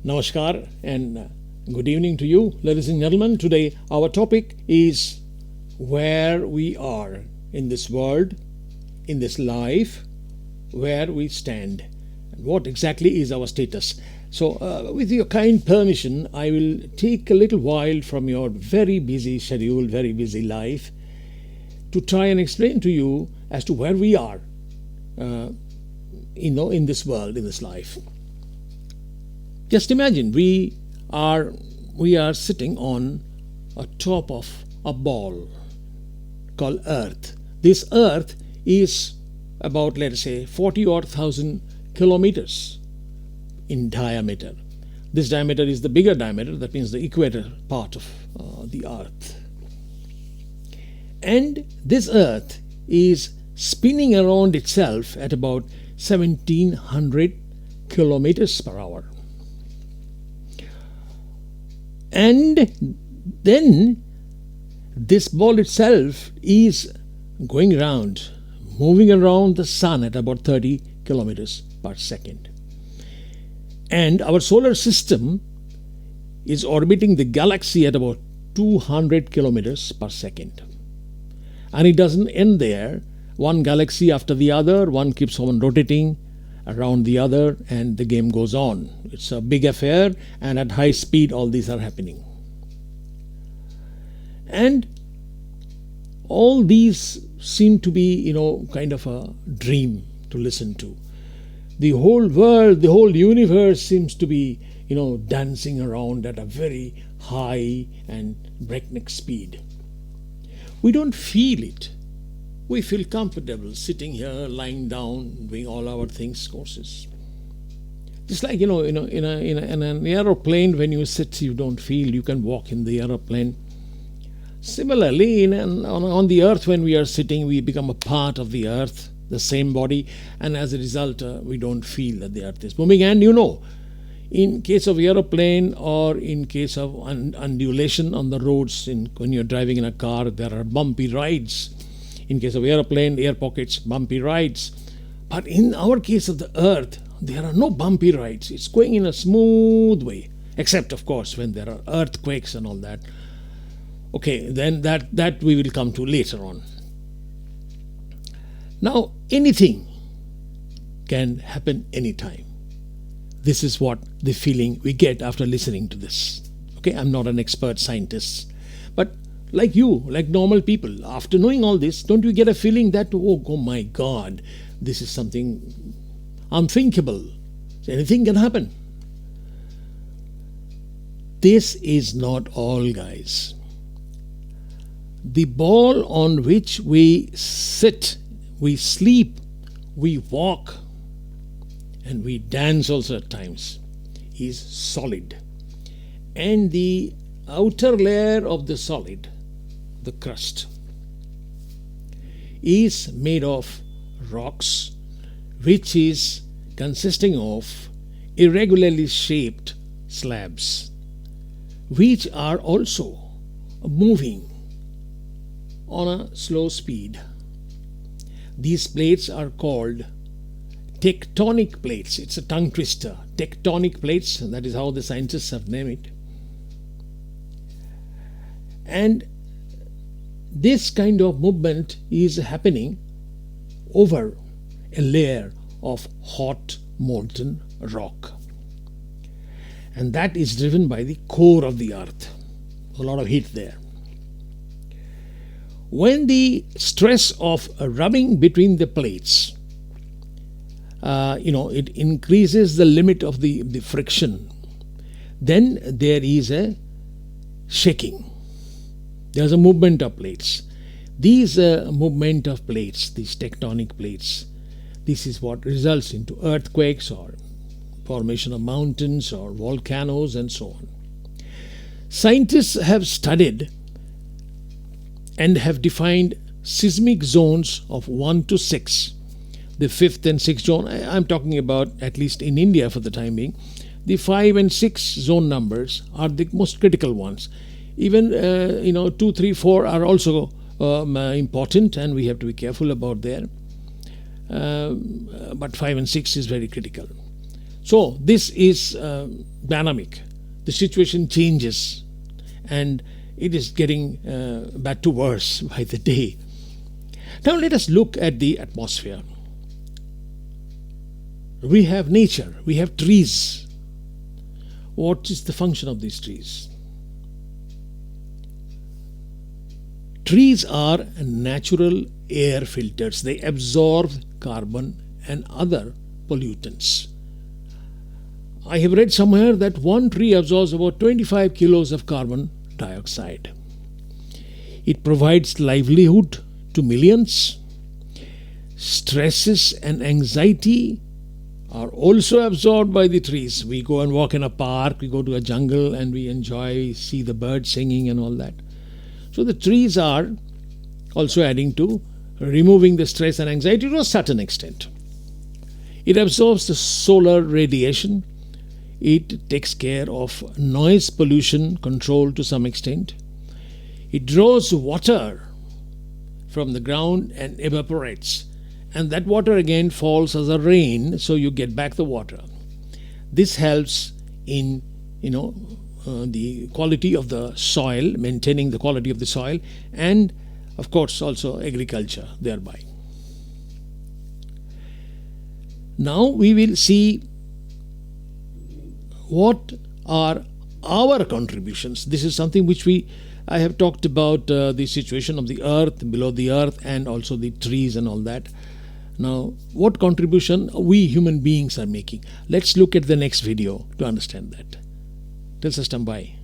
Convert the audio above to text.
Namaskar and good evening to you, ladies and gentlemen. Today, our topic is where we are in this world, in this life, where we stand, and what exactly is our status. So, with your kind permission, I will take a little while from your very busy schedule, very busy life, to try and explain to you as to where we are, in this world, in this life. Just imagine we are sitting on a top of a ball called Earth. This Earth is about, let us say, 40 or 1,000 kilometers in diameter. This diameter is the bigger diameter, that means the equator part of the Earth. And this Earth is spinning around itself at about 1,700 kilometers per hour. And then this ball itself is going around, moving around the sun at about 30 kilometers per second. And our solar system is orbiting the galaxy at about 200 kilometers per second. And it doesn't end there. One galaxy after the other, one keeps on rotating around the other, and the game goes on. It's a big affair, and at high speed all these are happening. And all these seem to be, kind of a dream to listen to. The whole world, the whole universe seems to be, dancing around at a very high and breakneck speed. We don't feel it. We feel comfortable sitting here, lying down, doing all our things, courses. Just like, in an aeroplane, when you sit, you don't feel, you can walk in the aeroplane. Similarly, on the earth, when we are sitting, we become a part of the earth, the same body, and as a result, we don't feel that the earth is moving. And in case of aeroplane or in case of undulation on the roads, when you're driving in a car, there are bumpy rides. In case of aeroplane, air pockets, bumpy rides. But in our case of the earth, there are no bumpy rides. It's going in a smooth way, except, of course, when there are earthquakes and all that. Okay, then that we will come to later on. Now, anything can happen anytime. This is what the feeling we get after listening to this. Okay, I'm not an expert scientist, but like you, like normal people, after knowing all this, don't you get a feeling that, oh my God, this is something unthinkable. Anything can happen. This is not all, guys. The ball on which we sit, we sleep, we walk, and we dance also at times, is solid. And the outer layer of the solid, the crust, is made of rocks, which is consisting of irregularly shaped slabs, which are also moving on a slow speed. These plates are called tectonic plates. It's a tongue twister. Tectonic plates, that is how the scientists have named it. And this kind of movement is happening over a layer of hot molten rock. And that is driven by the core of the earth. A lot of heat there. When the stress of rubbing between the plates, it increases the limit of the friction, then there is a shaking. There's a movement of plates. These movement of plates, these tectonic plates, this is what results into earthquakes or formation of mountains or volcanoes and so on. Scientists have studied and have defined seismic zones of 1 to 6. The 5th and 6th zone, I'm talking about at least in India for the time being. The 5 and 6 zone numbers are the most critical ones. Even 2, 3, 4 are also important, and we have to be careful about there. But 5 and 6 is very critical. So this is dynamic. The situation changes and it is getting bad to worse by the day. Now let us look at the atmosphere. We have nature, we have trees. What is the function of these trees? Trees are natural air filters. They absorb carbon and other pollutants. I have read somewhere that one tree absorbs about 25 kilos of carbon dioxide. It provides livelihood to millions. Stresses and anxiety are also absorbed by the trees. We go and walk in a park, we go to a jungle and we enjoy, see the birds singing and all that. So the trees are also adding to removing the stress and anxiety to a certain extent. It absorbs the solar radiation. It takes care of noise pollution control to some extent. It draws water from the ground and evaporates. And that water again falls as a rain, so you get back the water. This helps in, the quality of the soil, maintaining the quality of the soil, and of course also agriculture thereby. Now we will see what are our contributions. This is something which I have talked about the situation of the earth, below the earth, and also the trees and all that. Now, what contribution we human beings are making? Let's look at the next video to understand that. Till such time, bye.